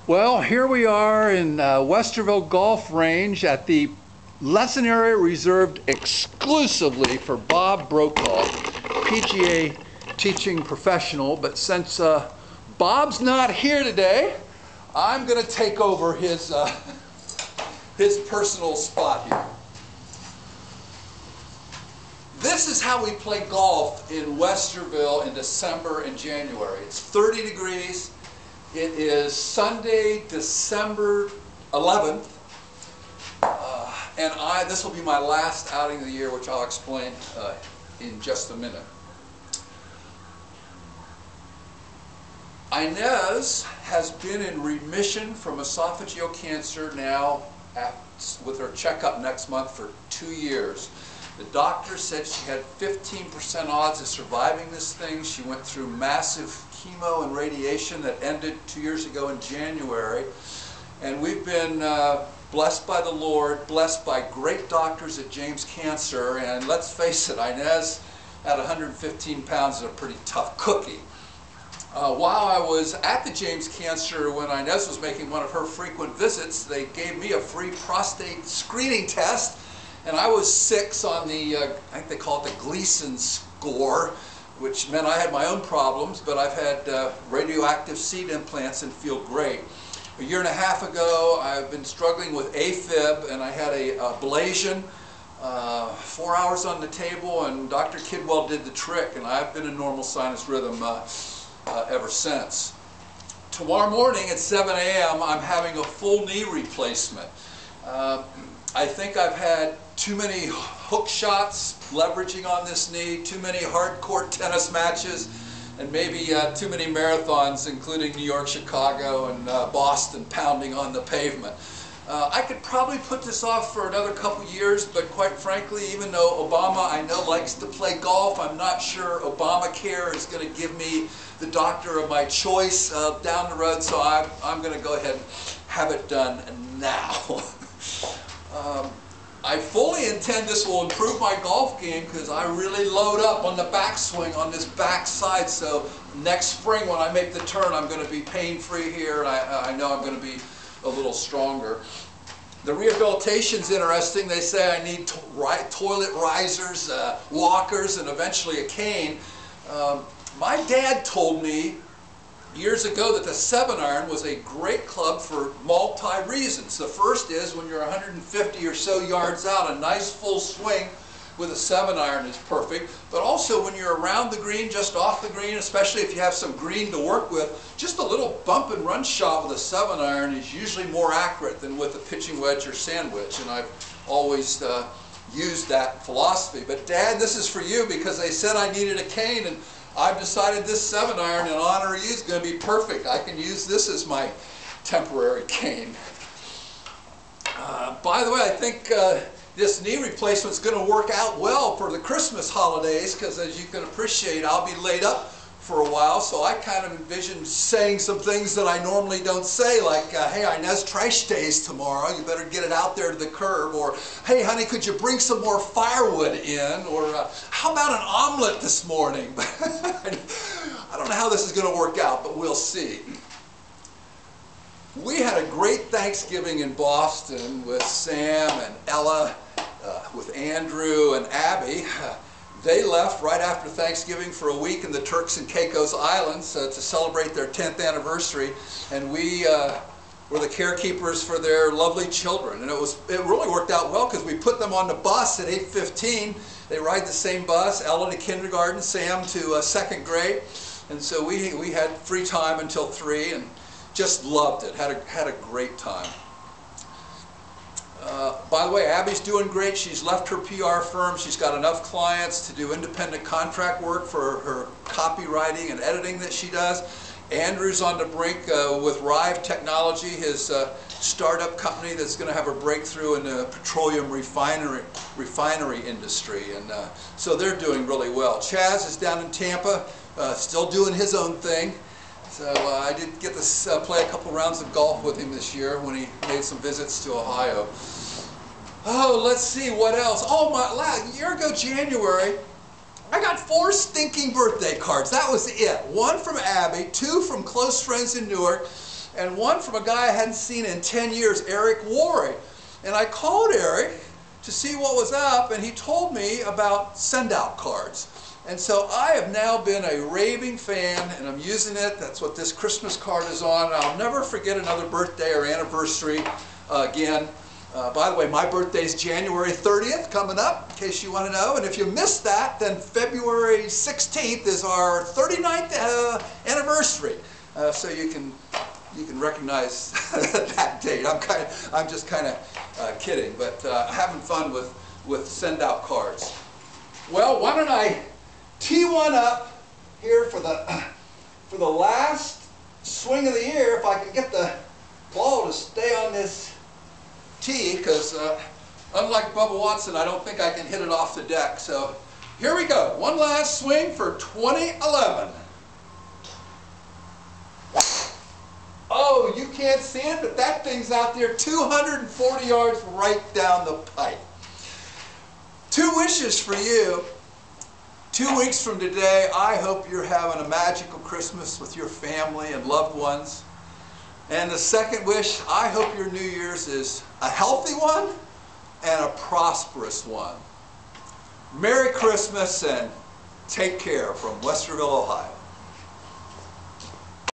Well, here we are in Westerville Golf Range at the lesson area reserved exclusively for Bob Brokaw, PGA teaching professional. But since Bob's not here today, I'm going to take over his personal spot here. This is how we play golf in Westerville in December and January. It's 30 degrees. It is Sunday, December 11th, and this will be my last outing of the year, which I'll explain in just a minute. Inez has been in remission from esophageal cancer now with her checkup next month for 2 years. The doctor said she had 15% odds of surviving this thing. She went through massive chemo and radiation that ended 2 years ago in January. And we've been blessed by the Lord, blessed by great doctors at James Cancer. And let's face it, Inez at 115 pounds is a pretty tough cookie. While I was at the James Cancer, when Inez was making one of her frequent visits, they gave me a free prostate screening test. And I was 6 on the, I think they call it the Gleason score, which meant I had my own problems, but I've had radioactive seed implants and feel great. A year and a half ago, I've been struggling with AFib, and I had a ablation, 4 hours on the table, and Dr. Kidwell did the trick, and I've been in normal sinus rhythm ever since. Tomorrow morning at 7 a.m., I'm having a full knee replacement. I think I've had too many hook shots leveraging on this knee, too many hardcore tennis matches, and maybe too many marathons, including New York, Chicago, and Boston pounding on the pavement. I could probably put this off for another couple years, but quite frankly, even though Obama, I know, likes to play golf, I'm not sure Obamacare is going to give me the doctor of my choice down the road, so I'm going to go ahead and have it done now. I fully intend this will improve my golf game because I really load up on the backswing on this back side. So next spring when I make the turn, I'm going to be pain-free here, and I know I'm going to be a little stronger. The rehabilitation's interesting. They say I need toilet risers, walkers, and eventually a cane. My dad told me years ago that the 7-iron was a great club for multi-reasons. The first is when you're 150 or so yards out, a nice full swing with a 7-iron is perfect. But also when you're around the green, just off the green, especially if you have some green to work with, just a little bump and run shot with a 7-iron is usually more accurate than with a pitching wedge or sandwich. And I've always used that philosophy. But Dad, this is for you because they said I needed a cane, and I've decided this 7-iron in honor of you is going to be perfect. I can use this as my temporary cane. By the way, I think this knee replacement is going to work out well for the Christmas holidays because, as you can appreciate, I'll be laid up for a while, so I kind of envision saying some things that I normally don't say, like, hey, Inez, trash day's tomorrow, you better get it out there to the curb, or, hey, honey, could you bring some more firewood in, or, how about an omelet this morning? I don't know how this is going to work out, but we'll see. We had a great Thanksgiving in Boston with Sam and Ella, with Andrew and Abby. They left right after Thanksgiving for a week in the Turks and Caicos Islands to celebrate their 10th anniversary, and we were the carekeepers for their lovely children. And it really worked out well because we put them on the bus at 8:15. They ride the same bus, Ella to kindergarten, Sam to 2nd grade, and so we had free time until 3 and just loved it. Had a great time. By the way, Abby's doing great. She's left her PR firm. She's got enough clients to do independent contract work for her copywriting and editing that she does. Andrew's on the brink with Rive Technology, his startup company that's going to have a breakthrough in the petroleum refinery industry. And so they're doing really well. Chaz is down in Tampa, still doing his own thing. So I did get to play a couple rounds of golf with him this year when he made some visits to Ohio. Oh, let's see, what else? Oh, a year ago, January, I got 4 stinking birthday cards. That was it. 1 from Abby, 2 from close friends in Newark, and one from a guy I hadn't seen in 10 years, Eric Worre. And I called Eric to see what was up, and he told me about send-out cards. And so I have now been a raving fan, and I'm using it. That's what this Christmas card is on. I'll never forget another birthday or anniversary again. By the way, my birthday is January 30th coming up, in case you want to know. And if you missed that, then February 16th is our 39th anniversary. So you can recognize that date. I'm just kind of kidding, but having fun with send-out cards. Well, why don't I tee one up here for the last swing of the year, if I can get the ball to stay on this tee, because unlike Bubba Watson, I don't think I can hit it off the deck. So here we go. One last swing for 2011. Oh, you can't see it, but that thing's out there 240 yards right down the pipe. 2 wishes for you. 2 weeks from today, I hope you're having a magical Christmas with your family and loved ones. And the second wish, I hope your New Year's is a healthy one and a prosperous one. Merry Christmas and take care from Westerville, Ohio.